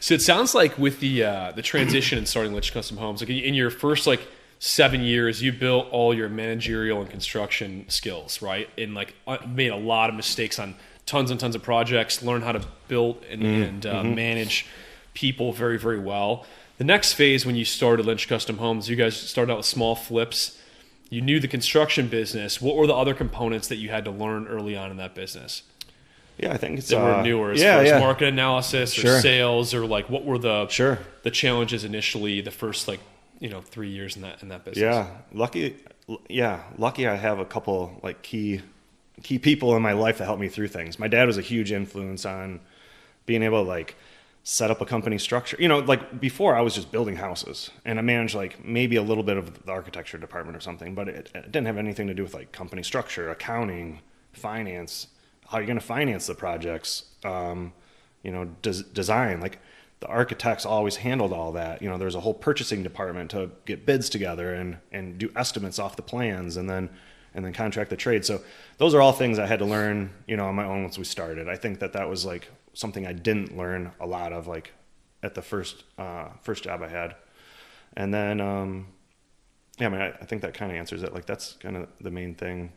So it sounds like with the transition and starting Lynch Custom Homes, like in your first like 7 years, you built all your managerial and construction skills, right? And like made a lot of mistakes on tons and tons of projects, learned how to build and manage people very, very well. The next phase, when you started Lynch Custom Homes, you guys started out with small flips. You knew the construction business. What were the other components that you had to learn early on in that business? Yeah, I think it's that were newer as far as market analysis or sales, or like what were the challenges initially the first 3 years in that business? Lucky I have a couple like key people in my life that helped me through things. My dad was a huge influence on being able to like set up a company structure. Like before I was just building houses and I managed like maybe a little bit of the architecture department or something, but it didn't have anything to do with like company structure, accounting, finance, how you're going to finance the projects, design. Like the architects always handled all that. There's a whole purchasing department to get bids together and do estimates off the plans and then contract the trade. So those are all things I had to learn, on my own once we started. I think that was like something I didn't learn a lot of like at the first job I had. And then, I think that kind of answers it. Like that's kind of the main thing.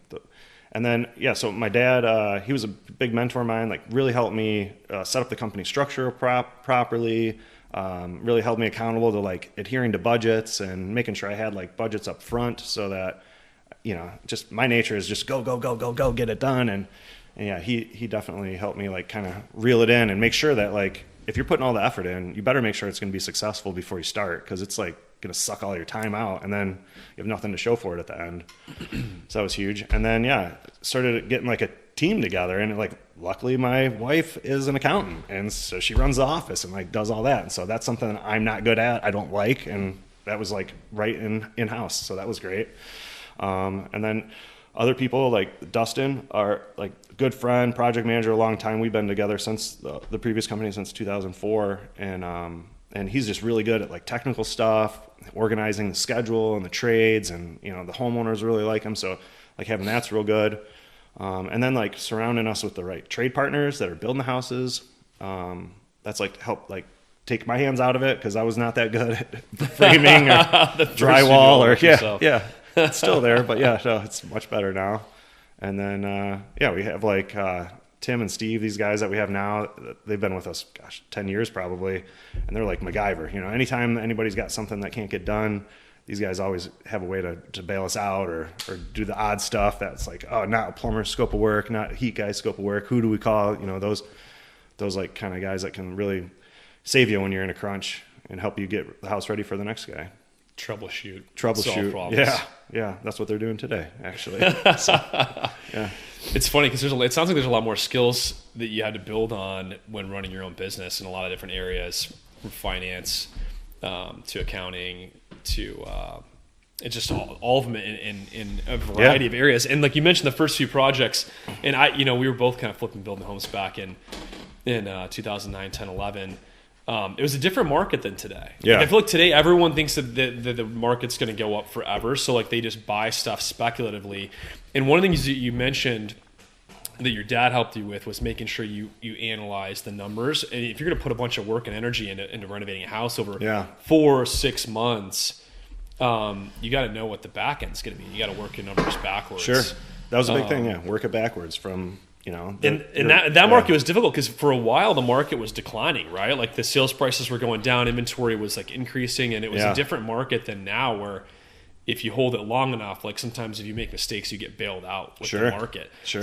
And then, so my dad, he was a big mentor of mine, like really helped me set up the company structure properly, really held me accountable to like adhering to budgets and making sure I had like budgets up front so that, just my nature is just go, get it done. And he definitely helped me like kind of reel it in and make sure that like, if you're putting all the effort in, you better make sure it's going to be successful before you start. 'Cause it's like going to suck all your time out and then you have nothing to show for it at the end. So that was huge. And then, started getting like a team together and like, luckily my wife is an accountant. And so she runs the office and like does all that. And so that's something that I'm not good at. I don't like. And that was like right in-house. So that was great. And then other people like Dustin are like a good friend, project manager, a long time. We've been together since the previous company since 2004. And he's just really good at like technical stuff, organizing the schedule and the trades, and the homeowners really like him. So like having that's real good. And then like surrounding us with the right trade partners that are building the houses. That's like help like take my hands out of it because I was not that good at framing or drywall or it's still there, but so it's much better now. And then we have like Tim and Steve, these guys that we have now, they've been with us, 10 years probably. And they're like MacGyver. Anytime anybody's got something that can't get done, these guys always have a way to bail us out or do the odd stuff that's like, oh, not a plumber's scope of work, not a heat guy's scope of work. Who do we call? Those like kind of guys that can really save you when you're in a crunch and help you get the house ready for the next guy. Troubleshoot. Solve problems. Yeah, that's what they're doing today, actually. It's funny because it sounds like there's a lot more skills that you had to build on when running your own business in a lot of different areas, from finance to accounting to it's just all of them in a variety of areas. And like you mentioned, the first few projects, and we were both kind of flipping building homes back in 2009, 10, 11. It was a different market than today. Yeah. Like I feel like today everyone thinks that the market's going to go up forever. So like they just buy stuff speculatively. And one of the things that you mentioned that your dad helped you with was making sure you analyze the numbers. And if you're going to put a bunch of work and energy into renovating a house over 4 or 6 months, you got to know what the back end's going to be. You got to work your numbers backwards. Sure. That was a big thing. Yeah. Work it backwards from, that market was difficult because for a while the market was declining, right? Like the sales prices were going down, inventory was like increasing, and it was a different market than now, where if you hold it long enough, like sometimes if you make mistakes, you get bailed out with the market. Sure.